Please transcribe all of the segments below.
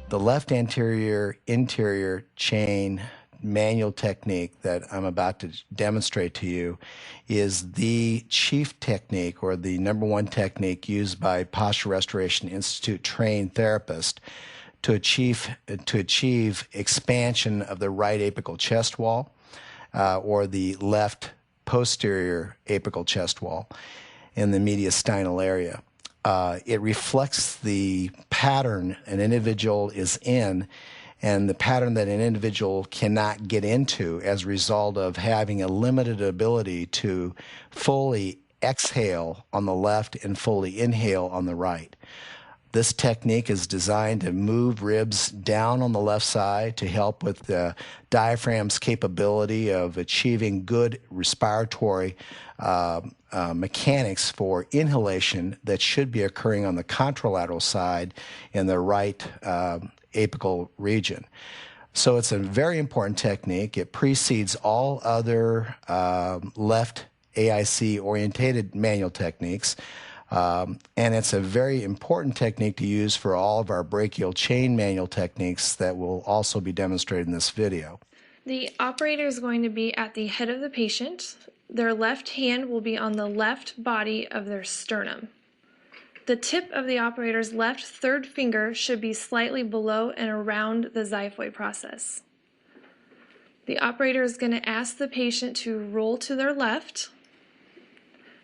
The left anterior interior chain manual technique that I'm about to demonstrate to you is the chief technique, or the #1 technique used by Postural Restoration Institute trained therapists to achieve expansion of the right apical chest wall, or the left posterior apical chest wall in the mediastinal area. It reflects the pattern an individual is in, and the pattern that an individual cannot get into as a result of having a limited ability to fully exhale on the left and fully inhale on the right. This technique is designed to move ribs down on the left side to help with the diaphragm's capability of achieving good respiratory mechanics for inhalation that should be occurring on the contralateral side in the right apical region. So it's a very important technique. It precedes all other left AIC orientated manual techniques. And it's a very important technique to use for all of our brachial chain manual techniques that will also be demonstrated in this video. The operator is going to be at the head of the patient. Their left hand will be on the left body of their sternum. The tip of the operator's left third finger should be slightly below and around the xiphoid process. The operator is going to ask the patient to roll to their left.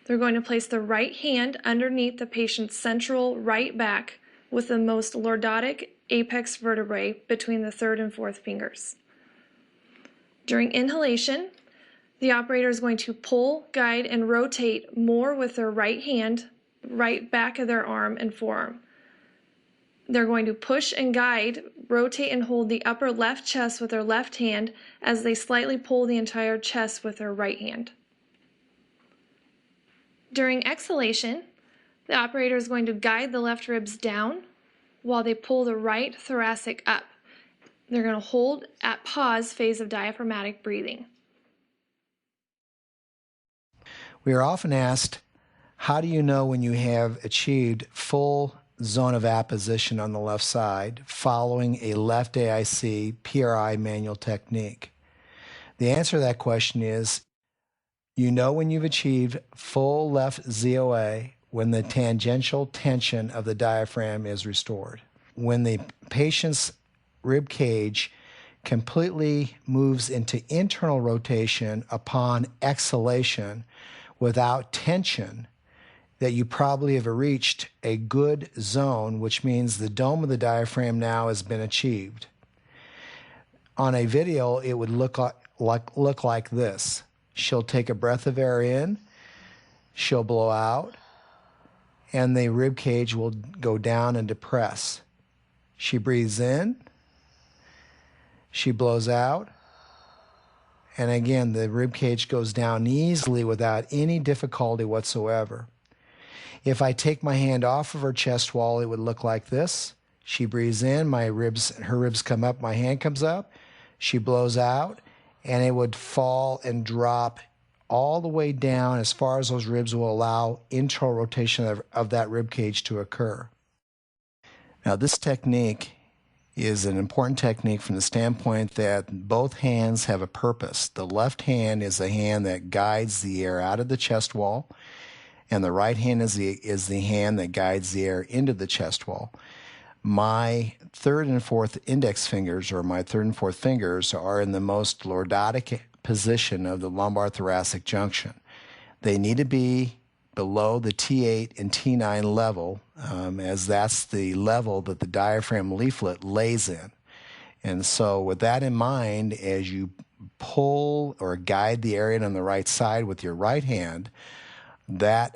They're going to place the right hand underneath the patient's central right back with the most lordotic apex vertebrae between the third and fourth fingers. During inhalation, the operator is going to pull, guide, and rotate more with their right hand, right back of their arm and forearm. They're going to push and guide, rotate and hold the upper left chest with their left hand as they slightly pull the entire chest with their right hand. During exhalation, the operator is going to guide the left ribs down while they pull the right thoracic up. They're going to hold at pause phase of diaphragmatic breathing. We are often asked, how do you know when you have achieved full zone of apposition on the left side following a left AIC PRI manual technique? The answer to that question is, you know when you've achieved full left ZOA when the tangential tension of the diaphragm is restored. When the patient's rib cage completely moves into internal rotation upon exhalation without tension, that you probably have reached a good zone, which means the dome of the diaphragm now has been achieved. On a video, it would look like this. She'll take a breath of air in, she'll blow out, and the rib cage will go down and depress. She breathes in, she blows out, and again, the rib cage goes down easily without any difficulty whatsoever. If I take my hand off of her chest wall, it would look like this. She breathes in, her ribs come up, my hand comes up, she blows out, and it would fall and drop all the way down as far as those ribs will allow internal rotation of that rib cage to occur. Now, this technique is an important technique from the standpoint that both hands have a purpose. The left hand is the hand that guides the air out of the chest wall, and the right hand is the hand that guides the air into the chest wall. My third and fourth index fingers, or my third and fourth fingers, are in the most lordotic position of the lumbar thoracic junction. They need to be below the T8 and T9 level, as that's the level that the diaphragm leaflet lays in. And so with that in mind, as you pull or guide the air in on the right side with your right hand, that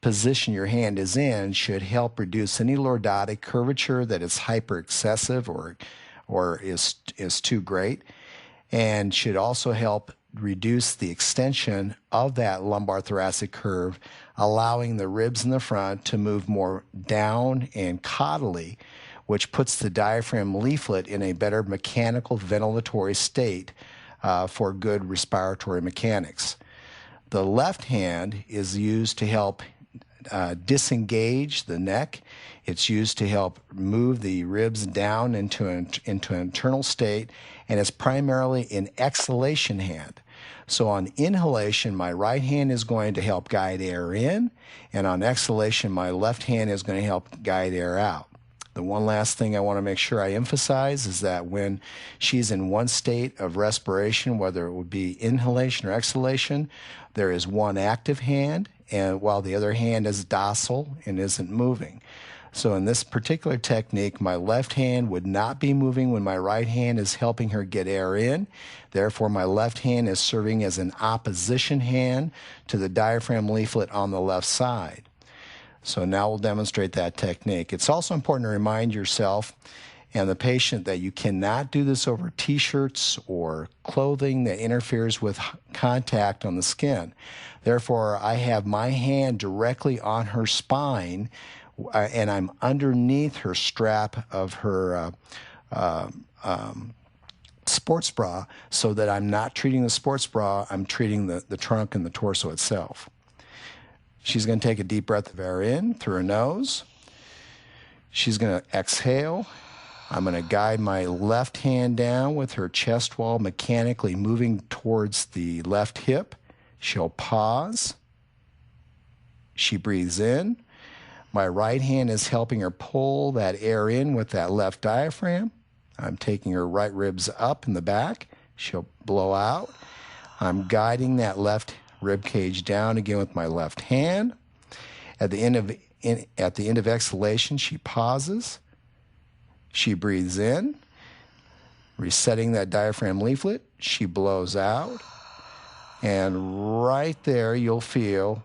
position your hand is in should help reduce any lordotic curvature that is hyper-excessive or is too great, and should also help reduce the extension of that lumbar thoracic curve, allowing the ribs in the front to move more down and caudally, which puts the diaphragm leaflet in a better mechanical ventilatory state for good respiratory mechanics. The left hand is used to help disengage the neck. It's used to help move the ribs down into an internal state, and it's primarily an exhalation hand. So on inhalation, my right hand is going to help guide air in, and on exhalation, my left hand is going to help guide air out. The one last thing I want to make sure I emphasize is that when she's in one state of respiration, whether it would be inhalation or exhalation, there is one active hand, and while the other hand is docile and isn't moving. So in this particular technique, my left hand would not be moving when my right hand is helping her get air in. Therefore, my left hand is serving as an opposition hand to the diaphragm leaflet on the left side. So now we'll demonstrate that technique. It's also important to remind yourself and the patient that you cannot do this over t-shirts or clothing that interferes with contact on the skin. Therefore, I have my hand directly on her spine, and I'm underneath her strap of her sports bra, so that I'm not treating the sports bra, I'm treating the trunk and the torso itself. She's going to take a deep breath of air in through her nose. She's going to exhale. I'm going to guide my left hand down with her chest wall mechanically moving towards the left hip. She'll pause. She breathes in. My right hand is helping her pull that air in with that left diaphragm. I'm taking her right ribs up in the back. She'll blow out. I'm guiding that left rib cage down again with my left hand. At the end of exhalation, she pauses. She breathes in, resetting that diaphragm leaflet. She blows out. And right there, you'll feel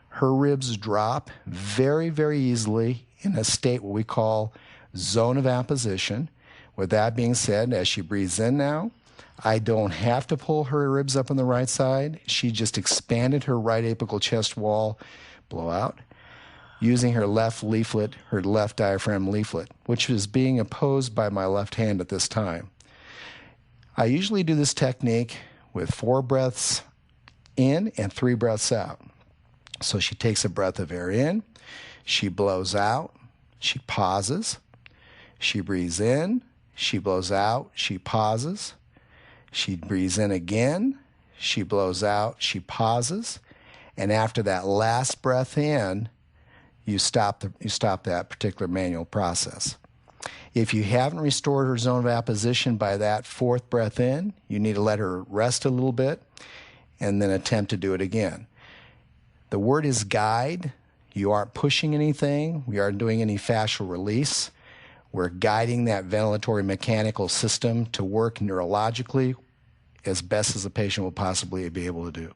her ribs drop very, very easily in a state what we call zone of apposition. With that being said, as she breathes in now, I don't have to pull her ribs up on the right side. She just expanded her right apical chest wall, blow out, using her left leaflet, her left diaphragm leaflet, which is being opposed by my left hand at this time. I usually do this technique with 4 breaths in and 3 breaths out. So she takes a breath of air in, she blows out, she pauses, she breathes in, she blows out, she pauses. She breathes in again, she blows out, she pauses, and after that last breath in, you stop that particular manual process. If you haven't restored her zone of apposition by that 4th breath in, you need to let her rest a little bit and then attempt to do it again. The word is guide. You aren't pushing anything. We aren't doing any fascial release. We're guiding that ventilatory mechanical system to work neurologically as best as the patient will possibly be able to do.